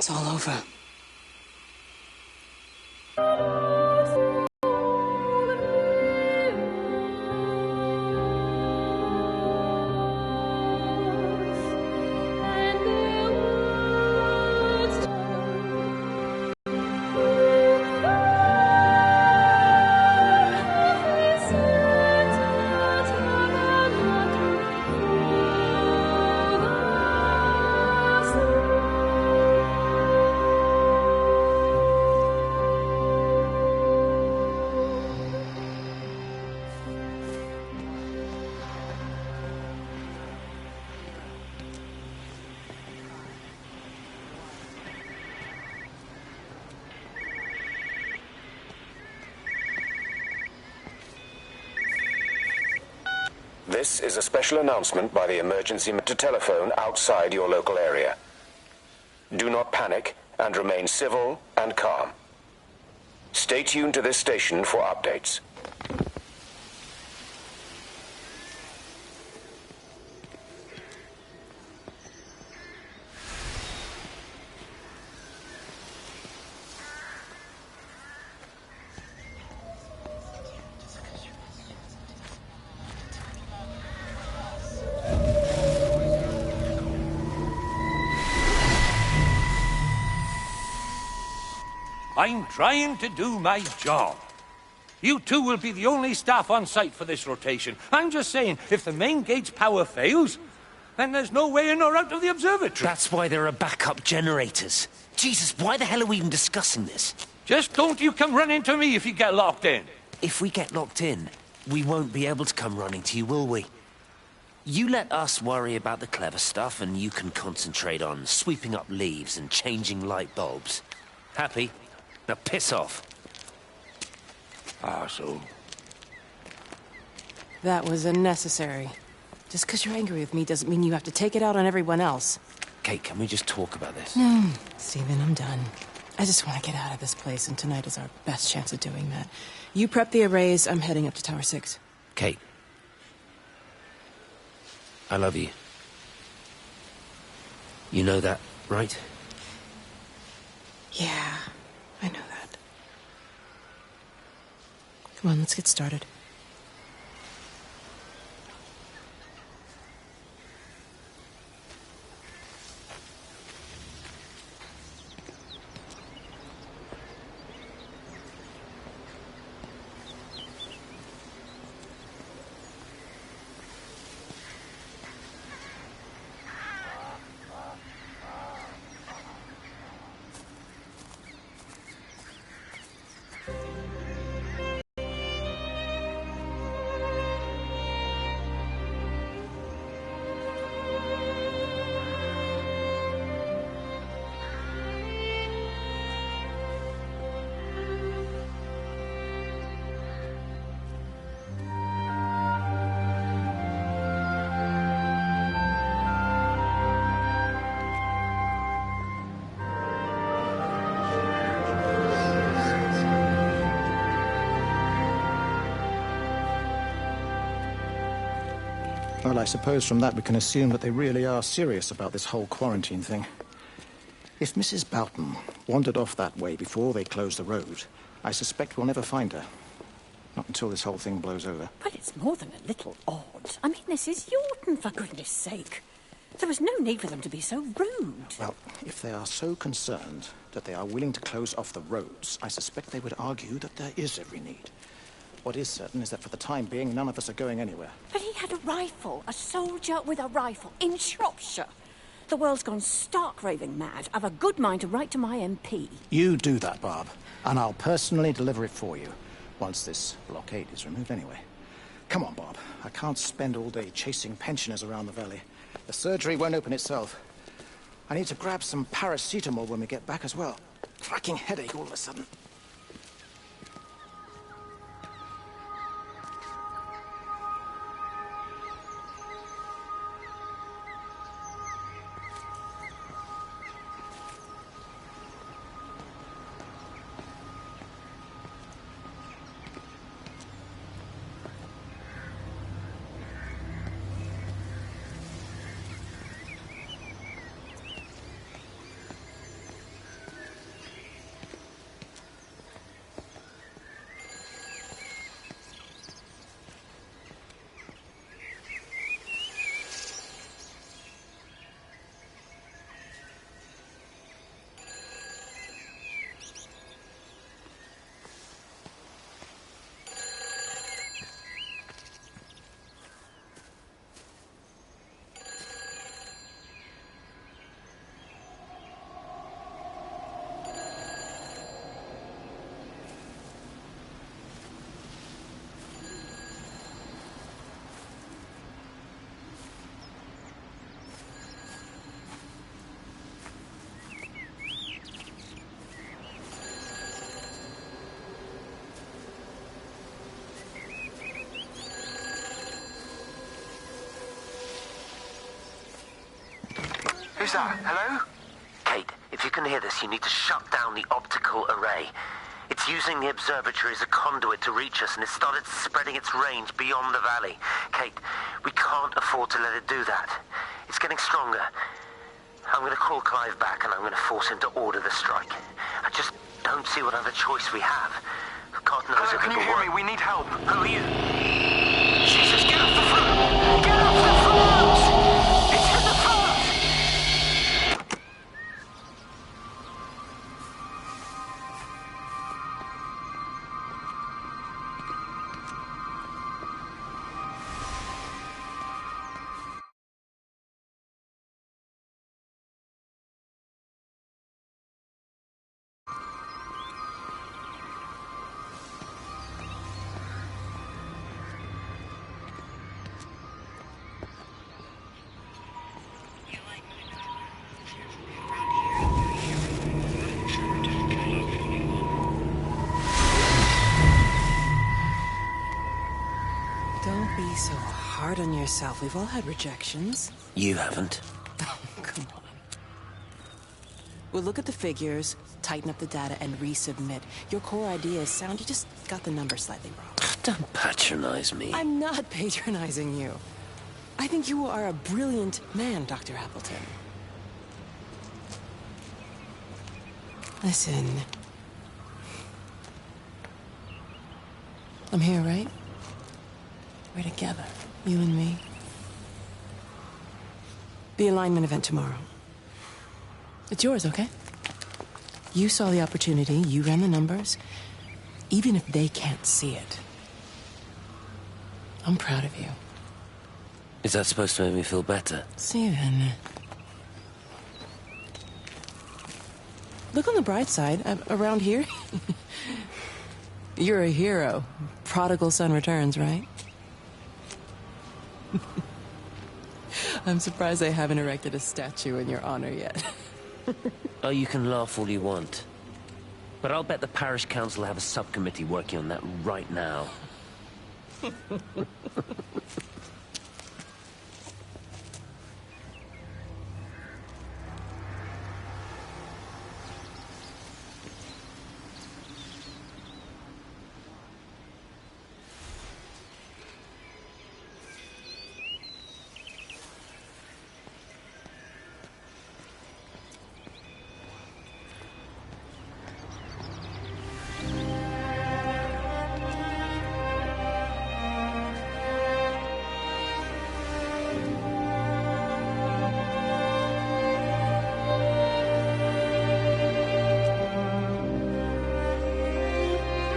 It's all over. This is a special announcement by the emergency to telephone outside your local area. Do not panic and remain civil and calm. Stay tuned to this station for updates. I'm trying to do my job. You two will be the only staff on site for this rotation. I'm just saying, if the main gate's power fails, then there's no way in or out of the observatory. That's why there are backup generators. Jesus, why the hell are we even discussing this? Just don't you come running to me if you get locked in. If we get locked in, we won't be able to come running to you, will we? You let us worry about the clever stuff, and you can concentrate on sweeping up leaves and changing light bulbs. Happy? Now piss off. Arsehole. That was unnecessary. Just because you're angry with me doesn't mean you have to take it out on everyone else. Kate, can we just talk about this? No, Stephen, I'm done. I just want to get out of this place, and tonight is our best chance of doing that. You prep the arrays, I'm heading up to Tower 6. Kate. I love you. You know that, right? Yeah, I know that. Come on, let's get started. Well, I suppose from that we can assume that they really are serious about this whole quarantine thing. If Mrs. Boughton wandered off that way before they closed the road, I suspect we'll never find her. Not until this whole thing blows over. But it's more than a little odd. I mean, this is Yorton, for goodness sake. There was no need for them to be so rude. Well, if they are so concerned that they are willing to close off the roads, I suspect they would argue that there is every need. What is certain is that for the time being, none of us are going anywhere. But he had a rifle, a soldier with a rifle, in Shropshire. The world's gone stark raving mad. I've a good mind to write to my MP. You do that, Barb, and I'll personally deliver it for you, once this blockade is removed anyway. Come on, Bob. I can't spend all day chasing pensioners around the valley. The surgery won't open itself. I need to grab some paracetamol when we get back as well. Cracking headache all of a sudden. Who's that? Hello? Kate, if you can hear this, you need to shut down the optical array. It's using the observatory as a conduit to reach us, and it's started spreading its range beyond the valley. Kate, we can't afford to let it do that. It's getting stronger. I'm going to call Clive back, and I'm going to force him to order the strike. I just don't see what other choice we have. God knows Hello, if can you it'll hear work. me? We need help. Who are you? Jesus, get off the phone! Get off the phone! It's in the phone! Don't be so hard on yourself. We've all had rejections. You haven't. Come on. We'll look at the figures, tighten up the data, and resubmit. Your core idea is sound. You just got the numbers slightly wrong. Don't patronize me. I'm not patronizing you. I think you are a brilliant man, Dr. Appleton. Listen. I'm here, right? We're together, you and me. The alignment event tomorrow. It's yours, okay? You saw the opportunity, you ran the numbers. Even if they can't see it, I'm proud of you. Is that supposed to make me feel better? Steven. Look on the bright side. Around here, you're a hero. Prodigal son returns, right? I'm surprised they haven't erected a statue in your honor yet. Oh, you can laugh all you want. But I'll bet the parish council have a subcommittee working on that right now.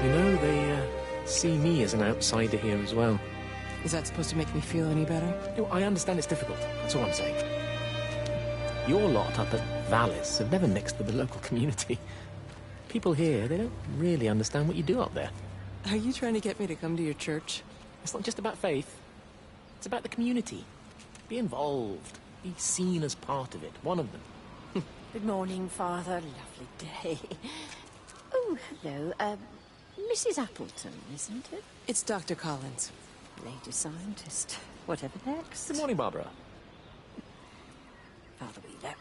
You know, they see me as an outsider here as well. Is that supposed to make me feel any better? You know, I understand it's difficult. That's all I'm saying. Your lot up at Vallis have never mixed with the local community. People here, they don't really understand what you do up there. Are you trying to get me to come to your church? It's not just about faith. It's about the community. Be involved. Be seen as part of it. One of them. Good morning, Father. Lovely day. Oh, hello. Mrs. Appleton, isn't it? It's Dr. Collins. Lady scientist. Whatever next. Good morning, Barbara. Father Wheeler.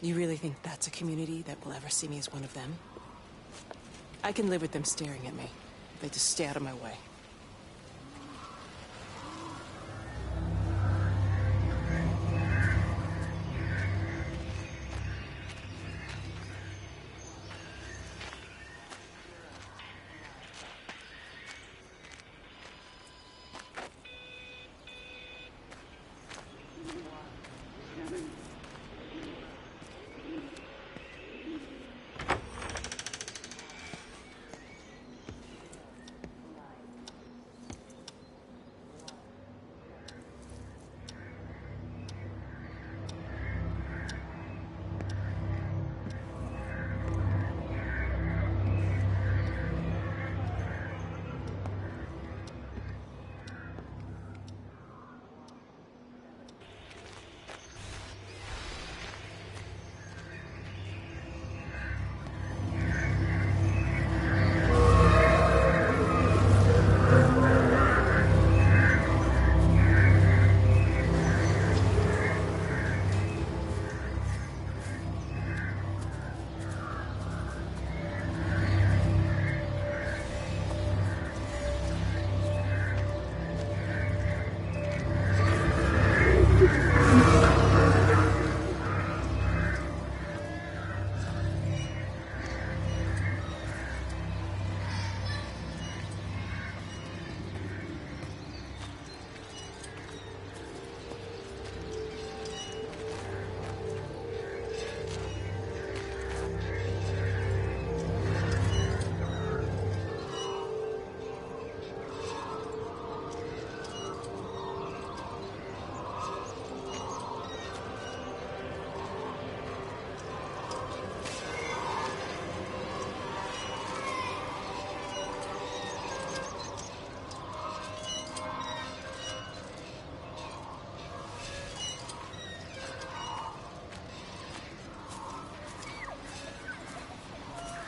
You really think that's a community that will ever see me as one of them? I can live with them staring at me. They just stay out of my way.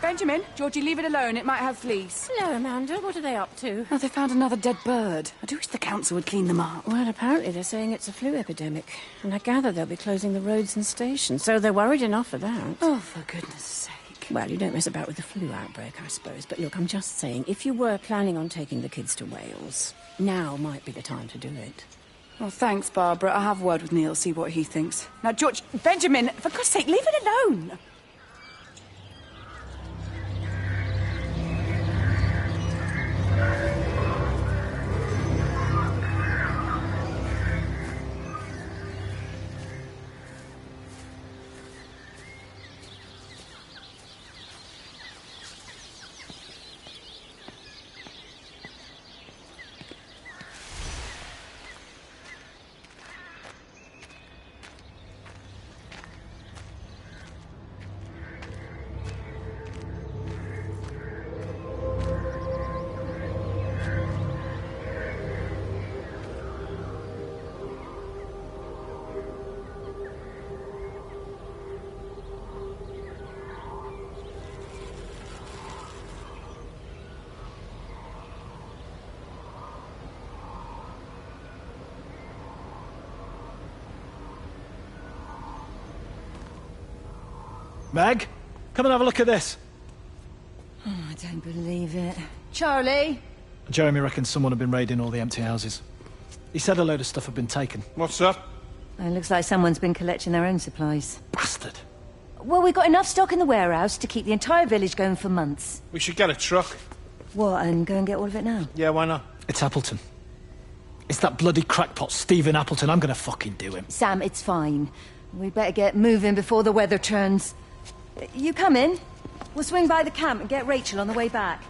Benjamin, Georgie, leave it alone. It might have fleas. Hello, Amanda. What are they up to? Oh, they found another dead bird. I do wish the council would clean them up. Well, apparently they're saying it's a flu epidemic. And I gather they'll be closing the roads and stations, so they're worried enough for that. Oh, for goodness sake. Well, you don't mess about with the flu outbreak, I suppose. But look, I'm just saying, if you were planning on taking the kids to Wales, now might be the time to do it. Well, thanks, Barbara. I'll have a word with Neil, see what he thinks. Now, George, Benjamin, for God's sake, leave it alone. Meg, come and have a look at this. Oh, I don't believe it. Charlie? Jeremy reckons someone had been raiding all the empty houses. He said a load of stuff had been taken. What's that? It looks like someone's been collecting their own supplies. Bastard. Well, we've got enough stock in the warehouse to keep the entire village going for months. We should get a truck. What, and go and get all of it now? Yeah, why not? It's Appleton. It's that bloody crackpot Stephen Appleton. I'm gonna fucking do him. Sam, it's fine. We'd better get moving before the weather turns. You come in. We'll swing by the camp and get Rachel on the way back.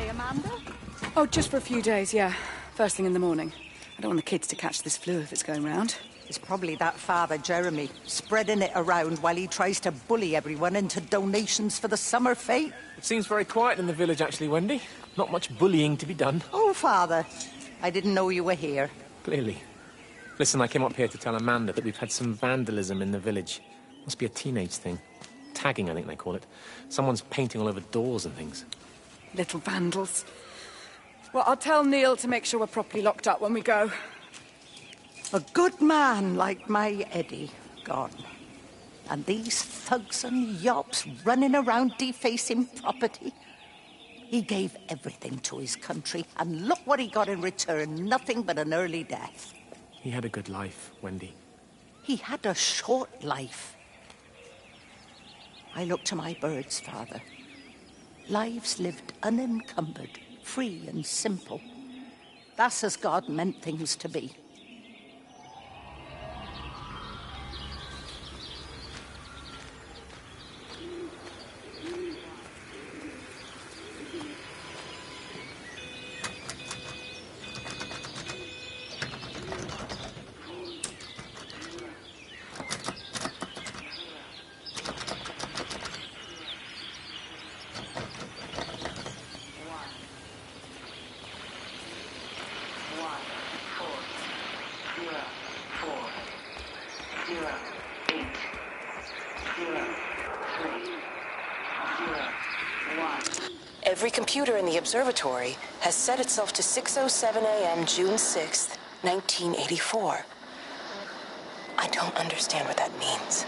Amanda? Oh, just for a few days, yeah. First thing in the morning. I don't want the kids to catch this flu if it's going round. It's probably that father, Jeremy, spreading it around while he tries to bully everyone into donations for the summer fete. It seems very quiet in the village, actually, Wendy. Not much bullying to be done. Oh, father, I didn't know you were here. Clearly. Listen, I came up here to tell Amanda that we've had some vandalism in the village. Must be a teenage thing. Tagging, I think they call it. Someone's painting all over doors and things. Little vandals. Well, I'll tell Neil to make sure we're properly locked up when we go. A good man like my Eddie gone. And these thugs and yops running around defacing property. He gave everything to his country, and look what he got in return. Nothing but an early death. He had a good life, Wendy. He had a short life. I look to my birds, father. Lives lived unencumbered, free and simple. That's as God meant things to be. Every computer in the observatory has set itself to 6:07 a.m. June 6th, 1984. I don't understand what that means.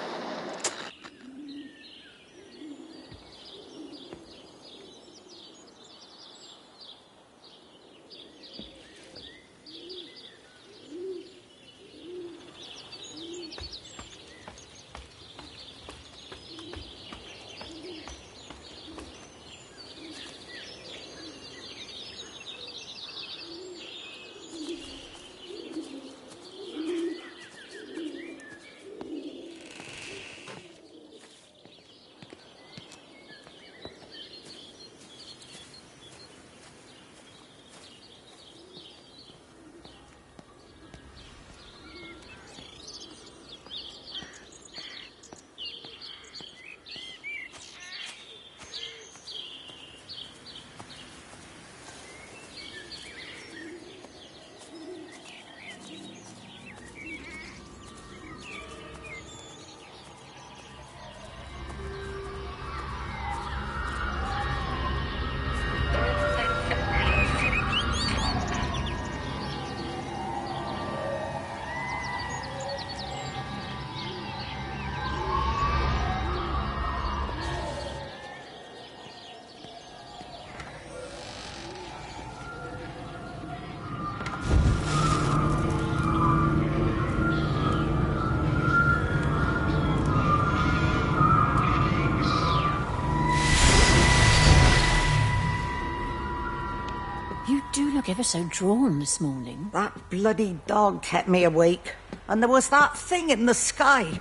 You do look ever so drawn this morning. That bloody dog kept me awake. And there was that thing in the sky.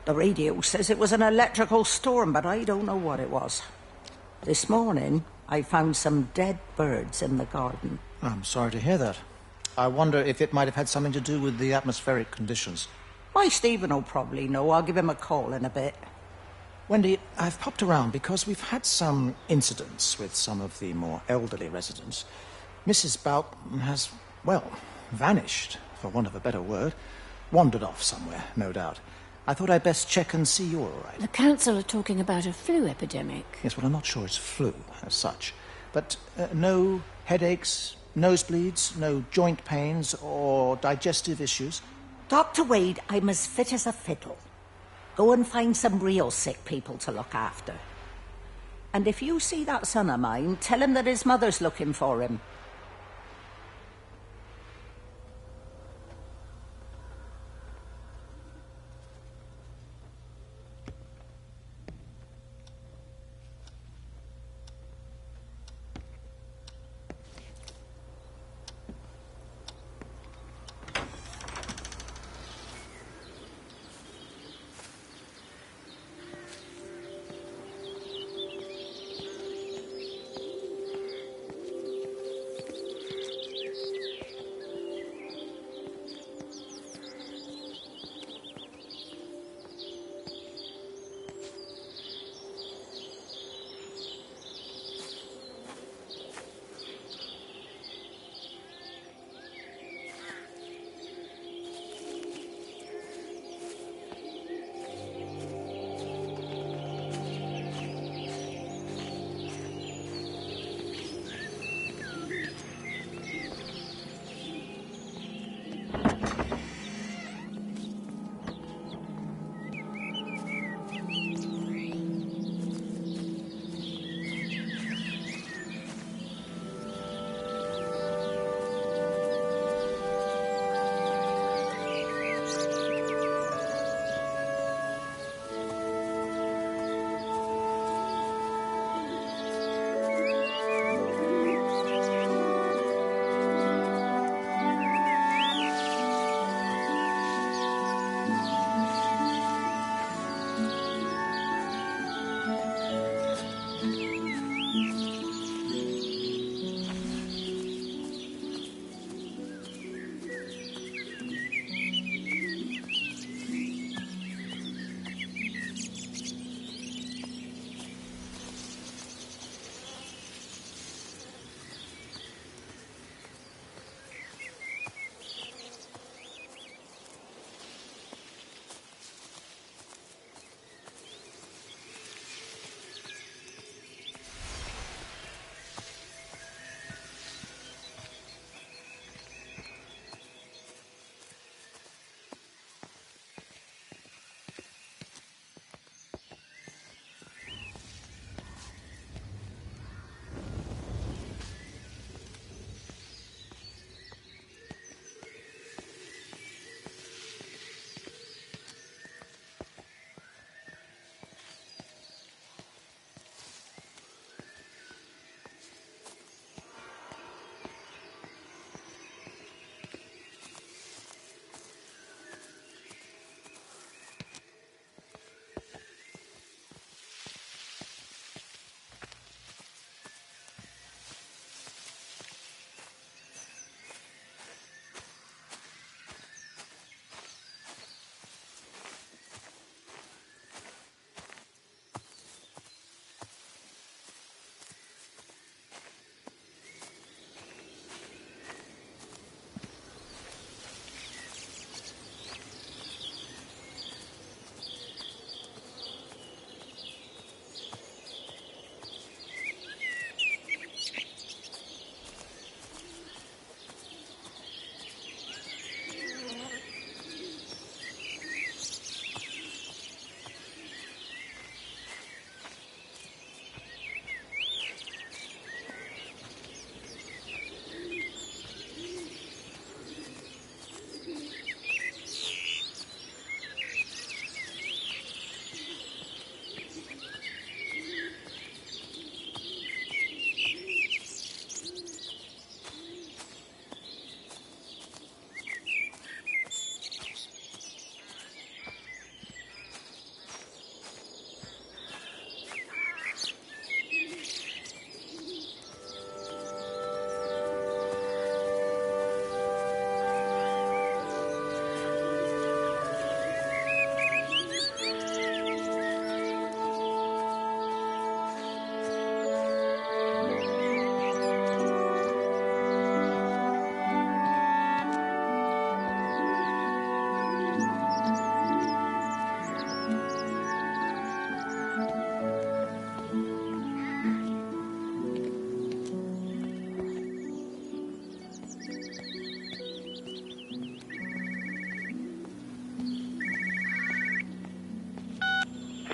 The radio says it was an electrical storm, but I don't know what it was. This morning, I found some dead birds in the garden. I'm sorry to hear that. I wonder if it might have had something to do with the atmospheric conditions. Why, Stephen will probably know. I'll give him a call in a bit. Wendy, I've popped around because we've had some incidents with some of the more elderly residents. Mrs. Bout has, well, vanished, for want of a better word. Wandered off somewhere, no doubt. I thought I'd best check and see you're all right. The council are talking about a flu epidemic. Yes, well, I'm not sure it's flu as such. But no headaches, nosebleeds, no joint pains or digestive issues? Dr. Wade, I'm as fit as a fiddle. Go and find some real sick people to look after. And if you see that son of mine, tell him that his mother's looking for him.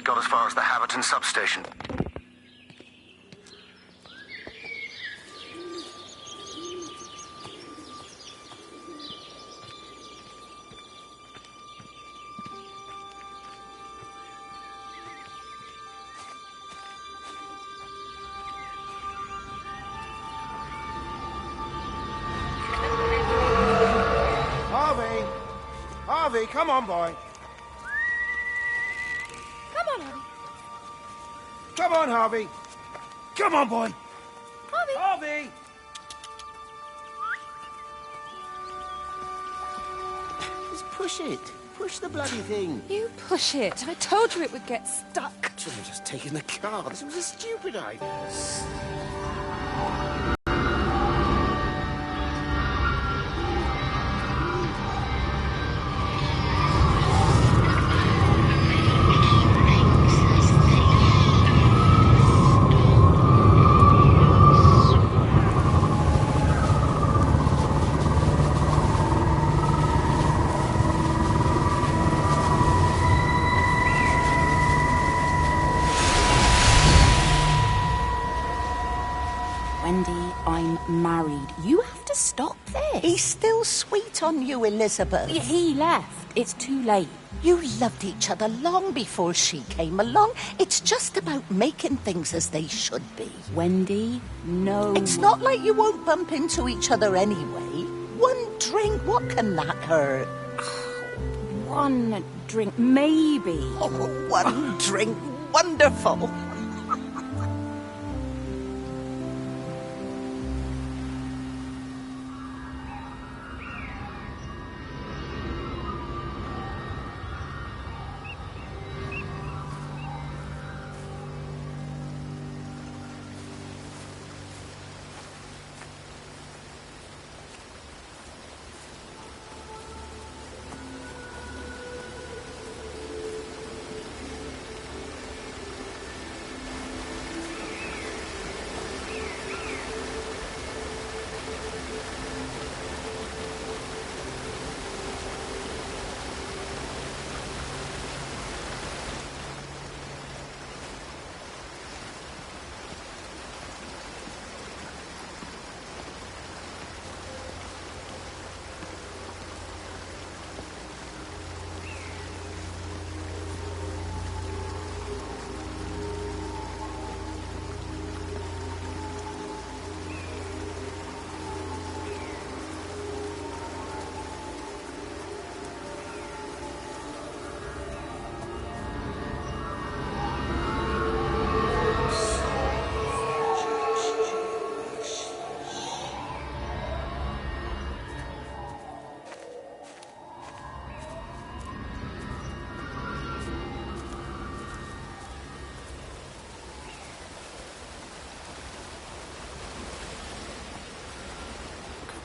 got as far as the Haverton substation. Harvey, come on, boy. Come on, Harvey. Come on, Harvey. Come on, boy. Harvey. Harvey! Just push it. Push the bloody thing. You push it. I told you it would get stuck. Should have just taken the car. This was a stupid idea. Wendy, I'm married. You have to stop this. He's still sweet on you, Elizabeth. He left. It's too late. You loved each other long before she came along. It's just about making things as they should be. Wendy, no. It's not like you won't bump into each other anyway. One drink, what can that hurt? One drink, maybe. Oh, one drink, wonderful.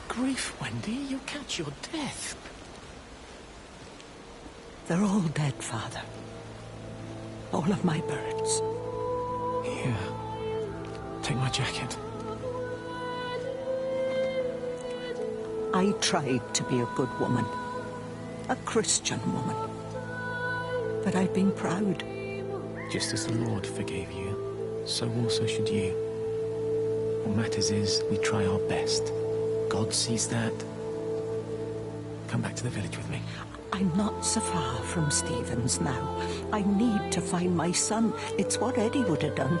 Grief, Wendy, you'll catch your death. They're all dead, Father. All of my birds. Here, take my jacket. I tried to be a good woman. A Christian woman. But I've been proud. Just as the Lord forgave you, so also should you. What matters is we try our best. God sees that. Come back to the village with me. I'm not so far from Stevens now. I need to find my son. It's what Eddie would have done.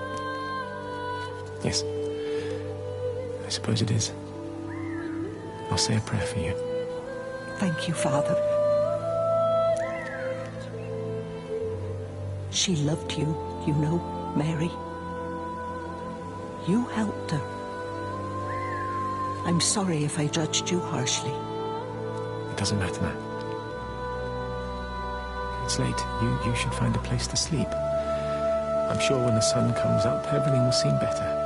Yes. I suppose it is. I'll say a prayer for you. Thank you, Father. She loved you, you know, Mary. You helped her. I'm sorry if I judged you harshly. It doesn't matter now. It's late. You should find a place to sleep. I'm sure when the sun comes up, everything will seem better.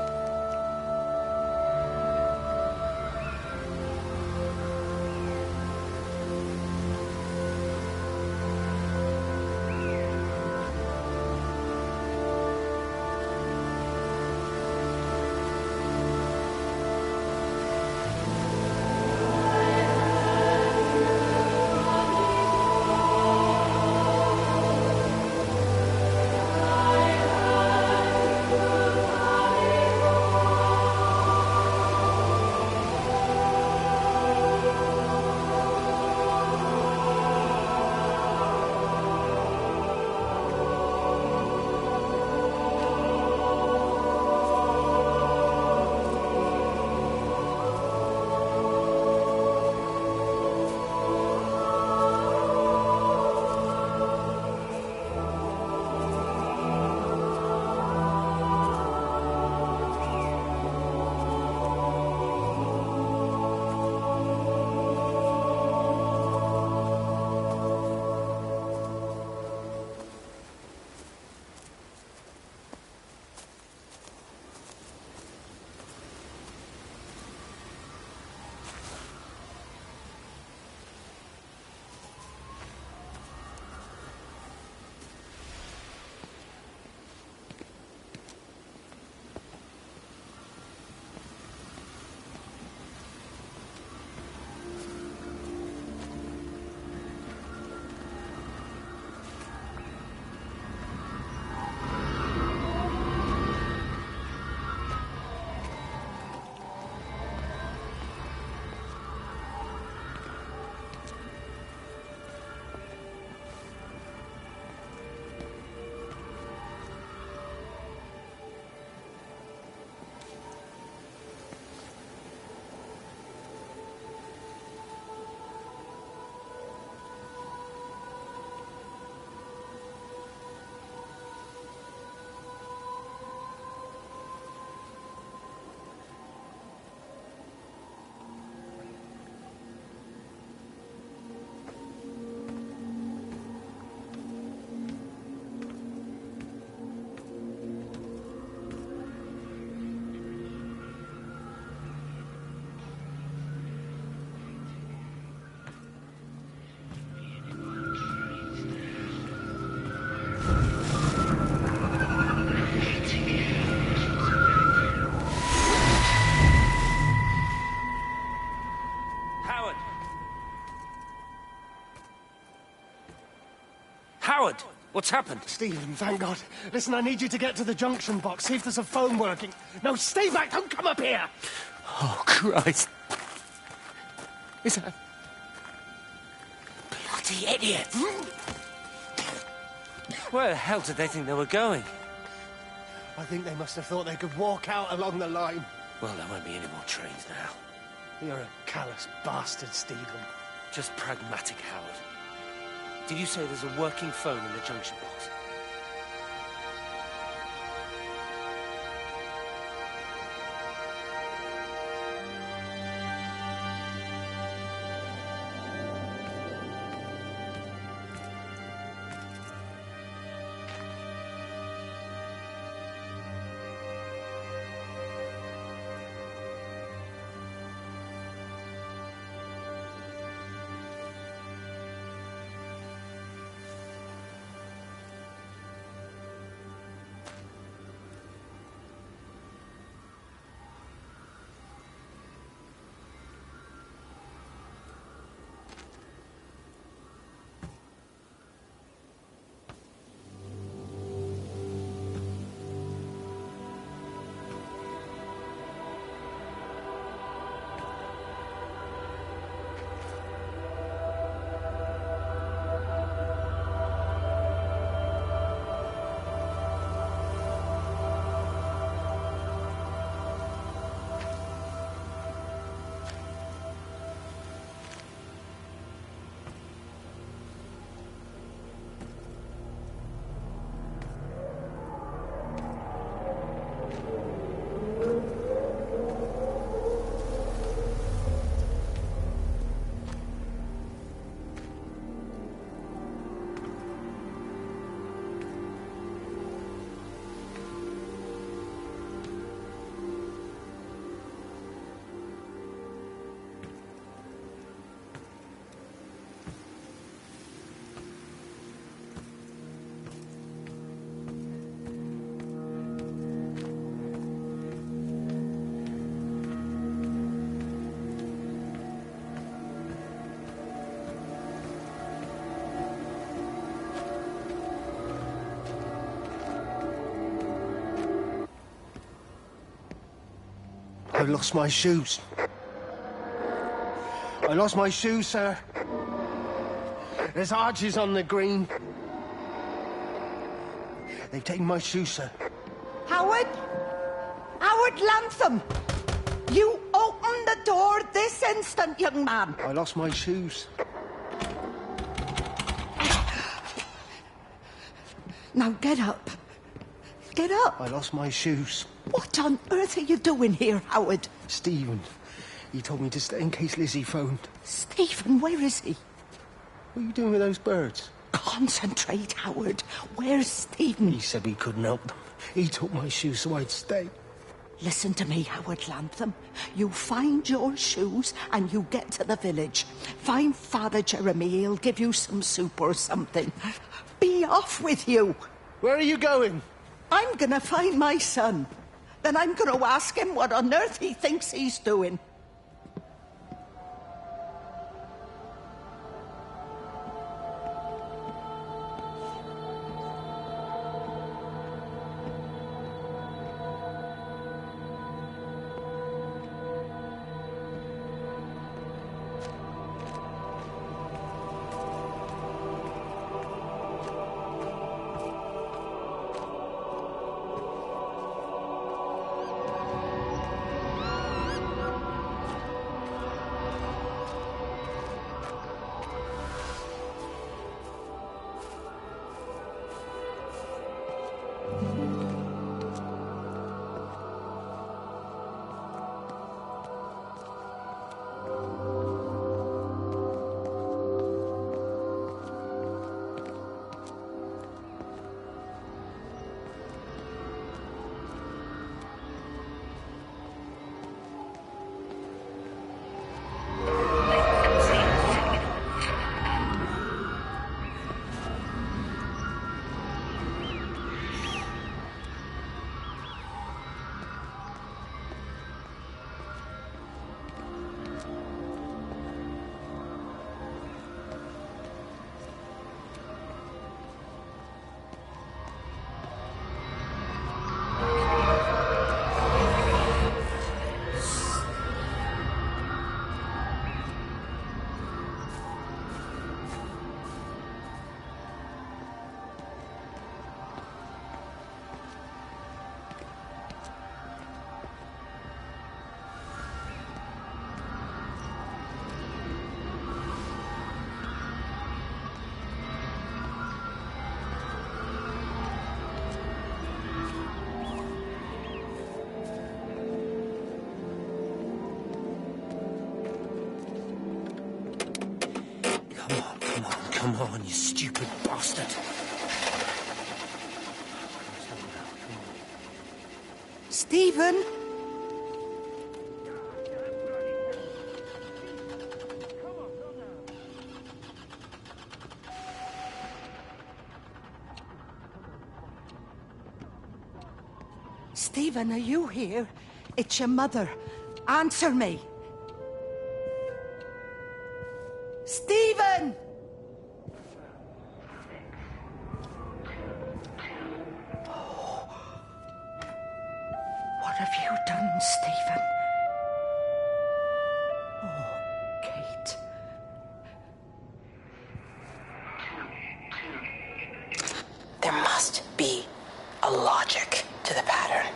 Howard, what's happened? Stephen, thank God. Listen, I need you to get to the junction box, see if there's a phone working. No, stay back, don't come up here! Oh, Christ. Is that... Bloody idiot! Where the hell did they think they were going? I think they must have thought they could walk out along the line. Well, there won't be any more trains now. You're a callous bastard, Stephen. Just pragmatic, Howard. Did you say there's a working phone in the junction box? I lost my shoes. I lost my shoes, sir. There's arches on the green. They've taken my shoes, sir. Howard? Howard Lantham! You open the door this instant, young man. I lost my shoes. Now get up. Get up. I lost my shoes. What on earth are you doing here, Howard? Stephen, he told me to stay in case Lizzie phoned. Stephen, where is he? What are you doing with those birds? Concentrate, Howard. Where's Stephen? He said he couldn't help them. He took my shoes so I'd stay. Listen to me, Howard Lantham. You find your shoes and you get to the village. Find Father Jeremy, he'll give you some soup or something. Be off with you. Where are you going? I'm gonna find my son. Then I'm gonna ask him what on earth he thinks he's doing. Stupid bastard. Stephen? Stephen, are you here? It's your mother. Answer me. Stephen! Oh. What have you done, Stephen? Oh, Kate. There must be a logic to the pattern.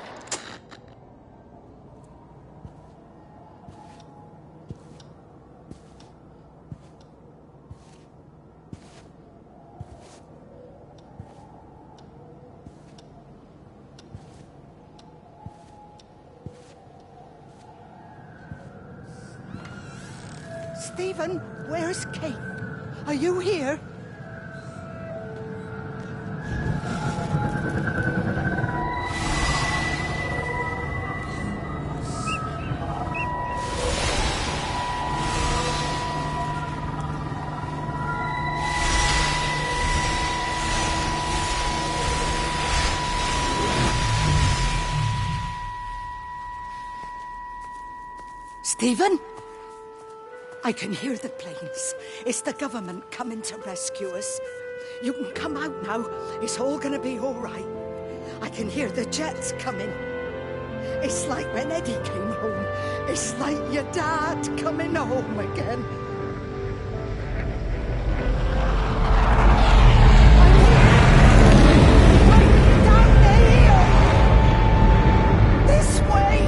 Stephen, where's Kate? Are you here? Stephen? I can hear the planes. It's the government coming to rescue us. You can come out now. It's all gonna be all right. I can hear the jets coming. It's like when Eddie came home. It's like your dad coming home again. Down the hill! This way!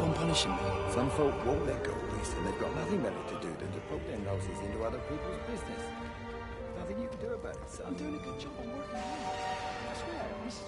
on punishing me. Some folk won't let go, Reese, and they've got nothing better to do than to poke their noses into other people's business. Nothing you can do about it, son. I'm doing a good job. I'm working hard. I swear, this is...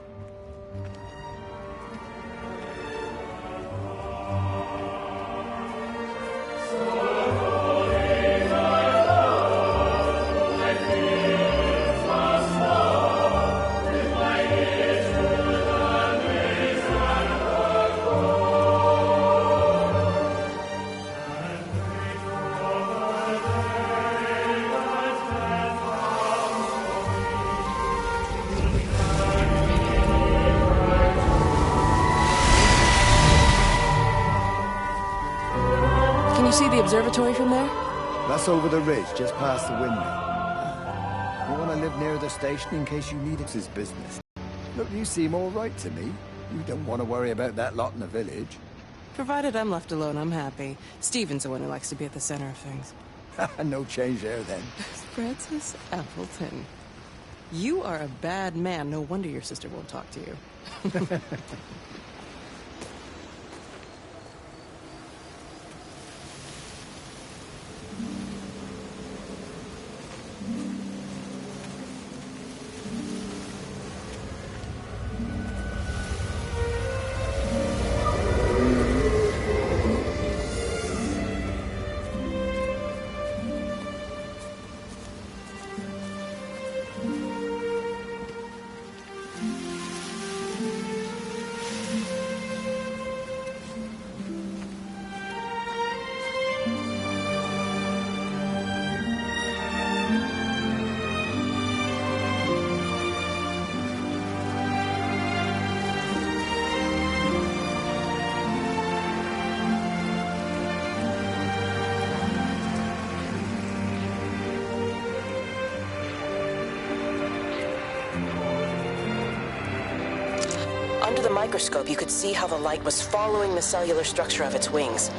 Can you see the observatory from there? That's over the ridge, just past the windmill. You want to live near the station in case you need it's business. Look, you seem all right to me. You don't want to worry about that lot in the village. Provided I'm left alone, I'm happy. Stephen's the one who likes to be at the center of things. No change there, then. Francis Appleton. You are a bad man. No wonder your sister won't talk to you. Under the microscope, you could see how the light was following the cellular structure of its wings.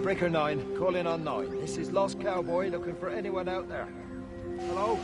Breaker 9, call in on 9. This is Lost Cowboy looking for anyone out there. Hello?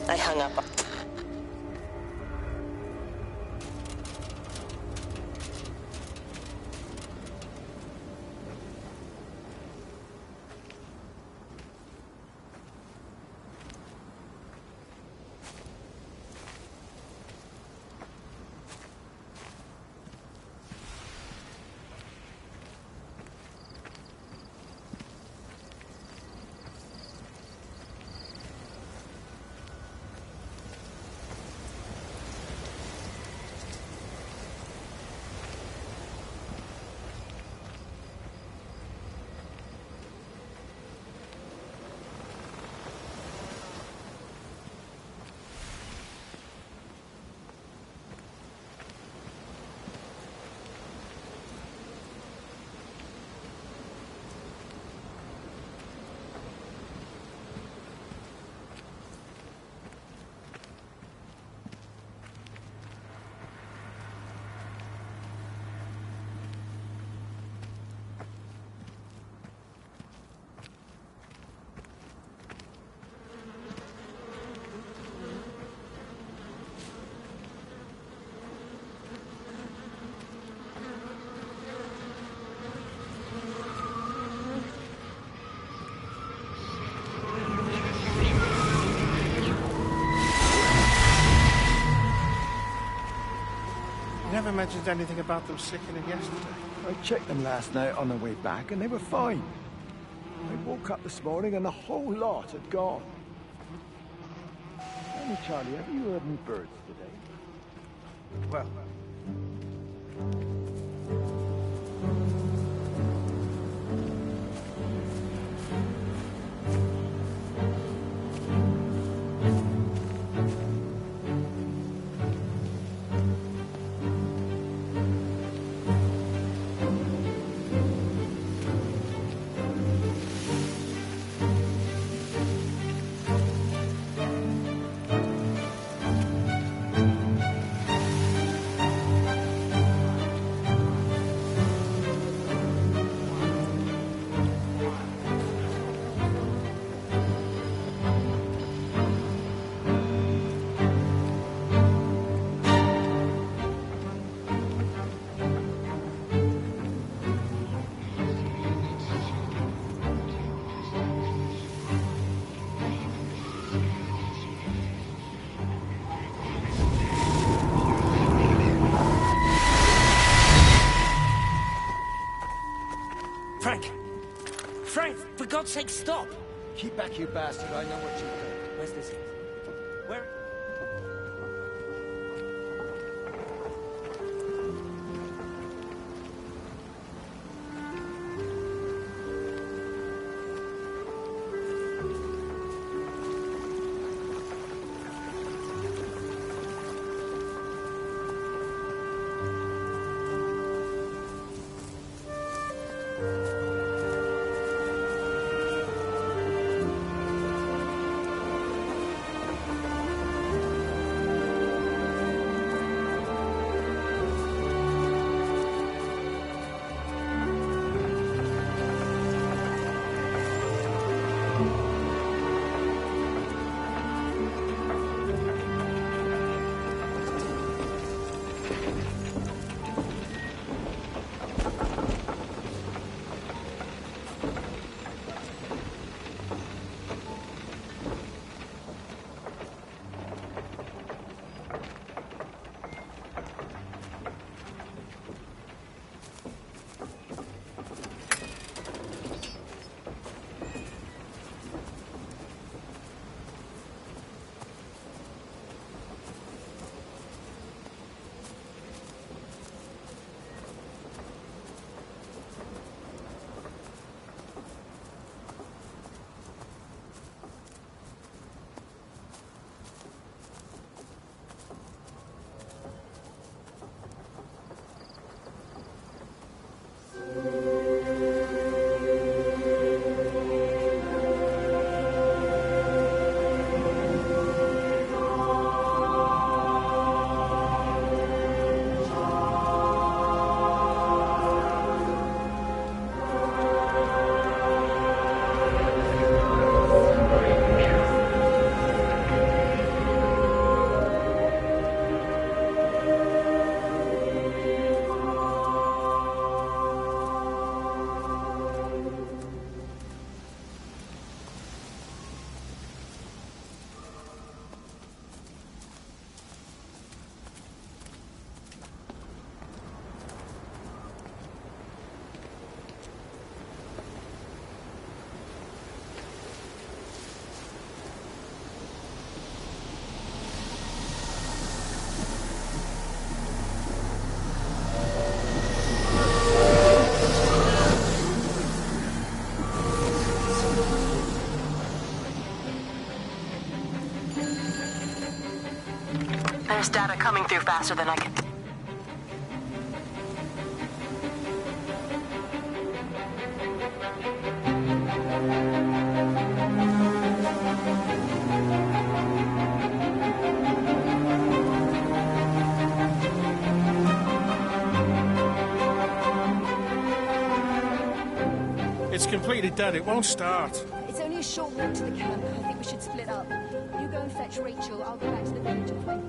I hung up. never mentioned anything about them sickening yesterday. I checked them last night on the way back, and they were fine. I woke up this morning and the whole lot had gone. Tell me, Charlie, have you heard any birds today? Well... Frank, for God's sake, stop! Keep back, you bastard. I know what you've done. Where's this? Where? There's data coming through faster than I can... It's completely dead. It won't start. It's only a short walk to the camp. I think we should split up. You go and fetch Rachel. I'll go back to the village and find...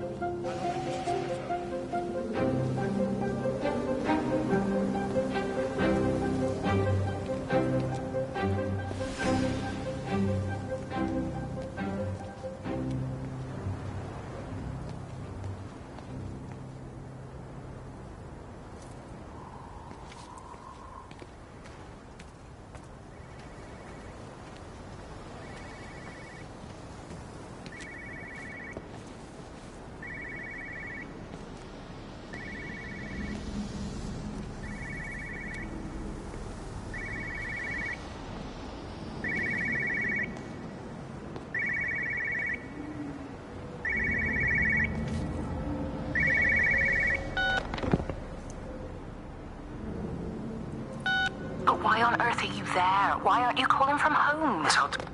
But why on earth are you there? Why aren't you calling from home? It's hard to...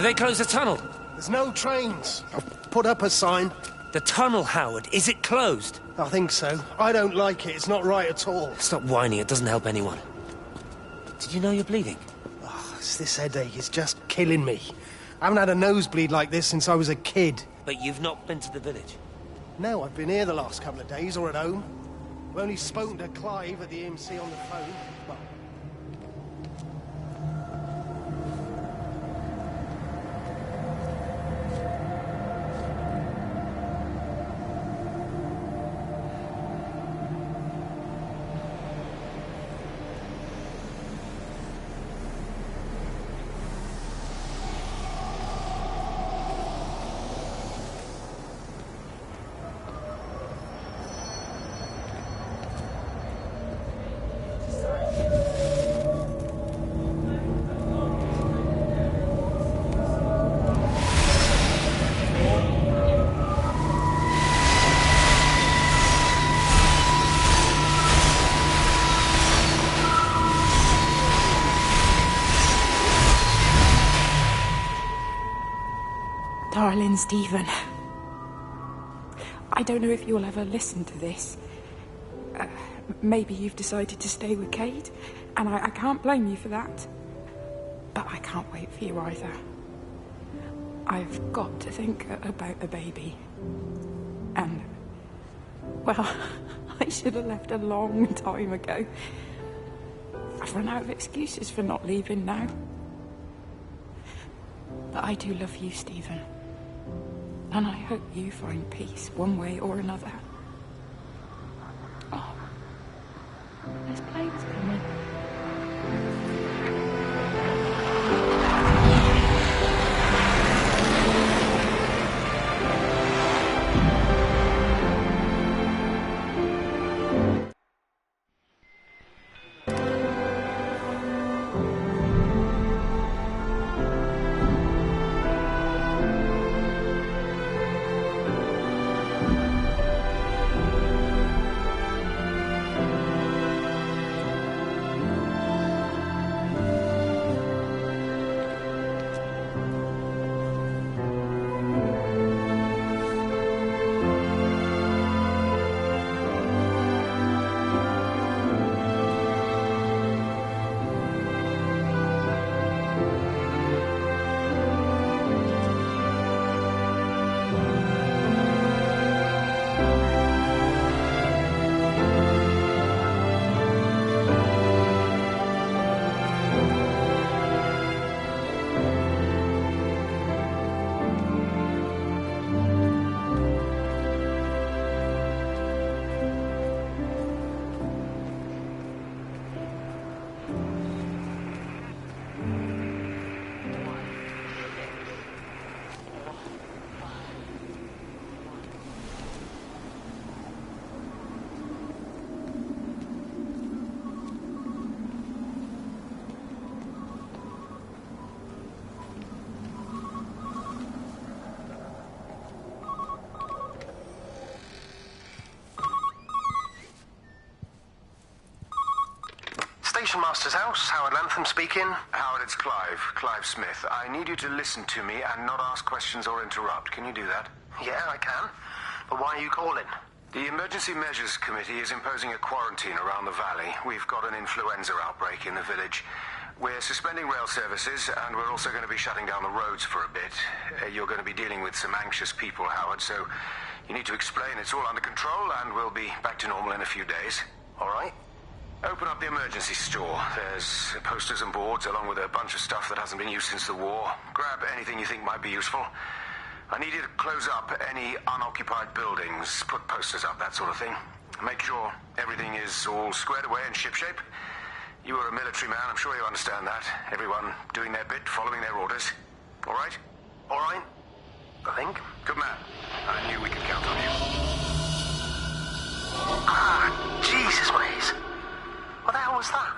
They closed the tunnel. There's no trains. I've put up a sign. The tunnel, Howard, is it closed? I think so. I don't like it. It's not right at all. Stop whining, it doesn't help anyone. Did you know you're bleeding? Oh, it's this headache. It's just killing me. I haven't had a nosebleed like this since I was a kid. But you've not been to the village? No, I've been here the last couple of days, or at home. I've only spoken to Clive at the EMC on the phone. Well, Darling Stephen, I don't know if you'll ever listen to this. Maybe you've decided to stay with Kate, and I can't blame you for that. But I can't wait for you either. I've got to think about the baby. And, well, I should have left a long time ago. I've run out of excuses for not leaving now. But I do love you, Stephen. And I hope you find peace one way or another. Oh, there's planes coming. Station Master's house, Howard Lantham speaking. Howard, it's Clive. Clive Smith. I need you to listen to me and not ask questions or interrupt. Can you do that? Yeah, I can. But why are you calling? The Emergency Measures Committee is imposing a quarantine around the valley. We've got an influenza outbreak in the village. We're suspending rail services, and we're also going to be shutting down the roads for a bit. You're going to be dealing with some anxious people, Howard, so you need to explain it's all under control, and we'll be back to normal in a few days. All right. Open up the emergency store. There's posters and boards, along with a bunch of stuff that hasn't been used since the war. Grab anything you think might be useful. I need you to close up any unoccupied buildings, put posters up, that sort of thing. Make sure everything is all squared away and shipshape. You were a military man, I'm sure you understand that. Everyone doing their bit, following their orders. All right? All right. I think. Good man. I knew we could count on you. Ah, Jesus, mate. What the hell was that?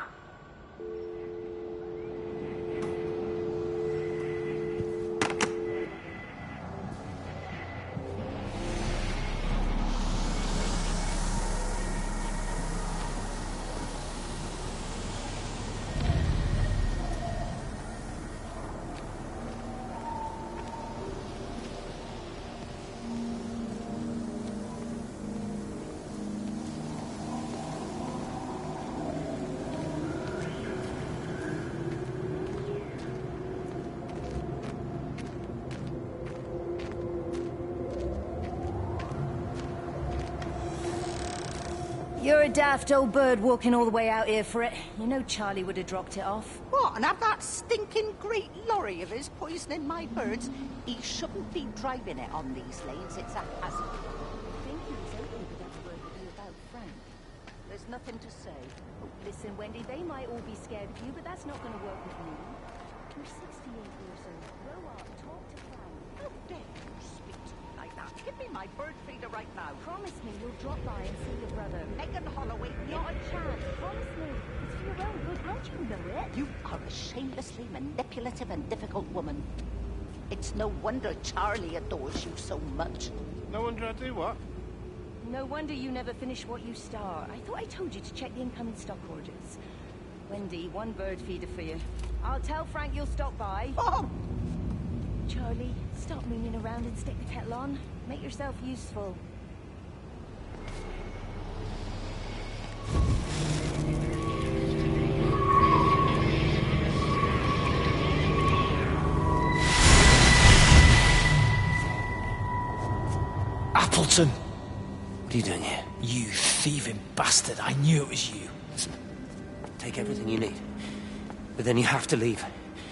You're a daft old bird walking all the way out here for it. You know Charlie would have dropped it off. What, and have that stinking great lorry of his poisoning my birds? He shouldn't be driving it on these lanes. It's a hazard. I think he was hoping to get a word with you about Frank. There's nothing to say. Oh, listen, Wendy, they might all be scared of you, but that's not going to work with me. You're 68 years old. Grow up, talk to Frank. How dare you speak to me like that? Give me my bird feeder right now. Promise me you'll drop by and see your brother. Megan Holloway, Not a chance. Promise me. It's for your own good. Don't you know it? You are a shamelessly manipulative and difficult woman. It's no wonder Charlie adores you so much. No wonder I do what? No wonder you never finish what you start. I thought I told you to check the incoming stock orders. Wendy, one bird feeder for you. I'll tell Frank you'll stop by. Oh! Charlie, stop mooning around and stick the kettle on. Make yourself useful. Appleton! What are you doing here? You thieving bastard. I knew it was you. Take everything you need. But then you have to leave.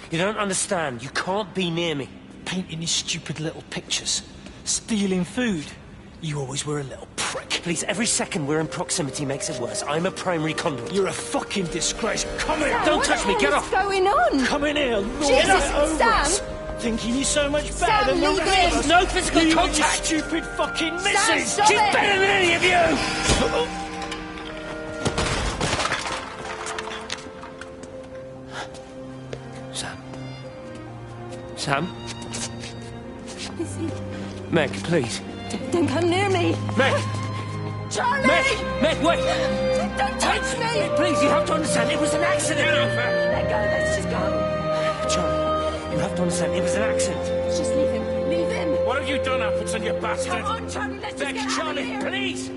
You don't understand. You can't be near me. Painting your stupid little pictures. Stealing food. You always were a little prick. Please, every second we're in proximity makes it worse. I'm a primary conduit. You're a fucking disgrace. Come here! Don't touch me, get off! What's going on? Come in here, Lord. Jesus, Sam! Thinking you're so much better Sam, than the leave rest him. of us. No physical You contact. and your stupid fucking Sam, missus! stop She's it. better than any of you! Sam? Meg, please. Don't come near me! Meg! Charlie! Meg, wait! Don't touch me! Meg, please, you have to understand, it was an accident! Let go, let's just go. Charlie, you have to understand, it was an accident. Just leave him. Leave him. What have you done, Appleton, you bastard? Come on, Charlie, let's just Meg, get out of Charlie, here. please!